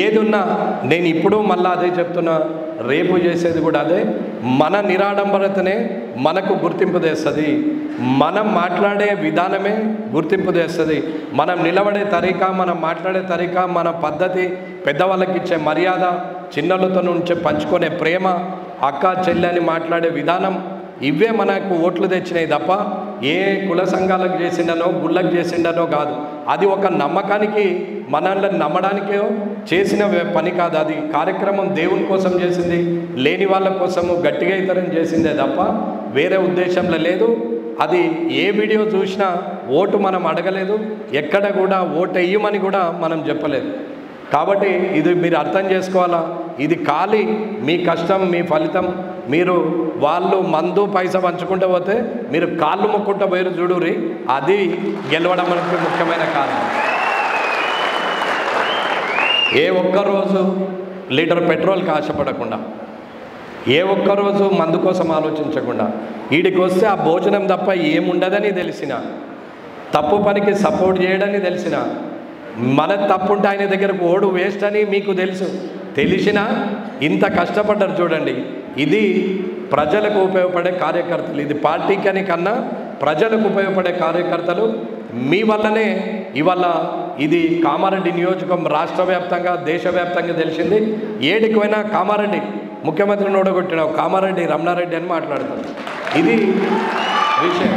ఏదున్నా నేను ఇప్పుడు మళ్ళీ అదే చెప్తున్నా, రేపు చేసేది కూడా అదే. మన నిరాడంబరతనే మనకు గుర్తింపు తెస్తుంది, మనం మాట్లాడే విధానమే గుర్తింపు తెస్తుంది, మనం నిలబడే తరీకా, మనం మాట్లాడే తరీకా, మన పద్ధతి, పెద్దవాళ్ళకి ఇచ్చే మర్యాద, చిన్నలతో నుంచి పంచుకునే ప్రేమ, అక్క చెల్లెని మాట్లాడే విధానం, ఇవే మనకు ఓట్లు తెచ్చినాయి తప్ప ఏ కుల సంఘాలకు చేసిండనో గుళ్ళకు చేసిండనో కాదు. అది ఒక నమ్మకానికి, మనల్ని నమ్మడానికే చేసిన పని కాదు. అది కార్యక్రమం దేవుని కోసం చేసింది, లేని వాళ్ళ కోసము గట్టిగా ఇతరం చేసిందే తప్ప వేరే ఉద్దేశంలో లేదు. అది ఏ వీడియో చూసినా ఓటు మనం అడగలేదు, ఎక్కడ కూడా ఓటు వేయమని కూడా మనం చెప్పలేదు. కాబట్టి ఇది మీరు అర్థం చేసుకోవాలా, ఇది ఖాళీ మీ కష్టం, మీ ఫలితం. మీరు వాళ్ళు మందు పైసా పంచుకుంటూ పోతే మీరు కాళ్ళు మొక్కుంటూ పోయారు చూడురి, అది గెలవడం మనకి ముఖ్యమైన కారణం. ఏ ఒక్కరోజు లీటర్ పెట్రోల్కి ఆశపడకుండా, ఏ ఒక్కరోజు మందు కోసం ఆలోచించకుండా, వీడికి వస్తే ఆ భోజనం తప్ప ఏముండదని తెలిసిన, తప్పు పనికి సపోర్ట్ చేయడని తెలిసిన, మన తప్పుంటే ఆయన దగ్గరకు ఓడు వేస్ట్ అని మీకు తెలిసినా ఇంత కష్టపడ్డారు చూడండి. ఇది ప్రజలకు ఉపయోగపడే కార్యకర్తలు, ఇది పార్టీకని కన్నా ప్రజలకు ఉపయోగపడే కార్యకర్తలు. మీ వల్లనే ఇవాళ ఇది కామారెడ్డి నియోజకం రాష్ట్ర వ్యాప్తంగా, దేశవ్యాప్తంగా తెలిసింది. ఏడికి పోయినా కామారెడ్డి ముఖ్యమంత్రిని ఓడగొట్టిన కామారెడ్డి రమణారెడ్డి అని మాట్లాడతారు. ఇది విషయం.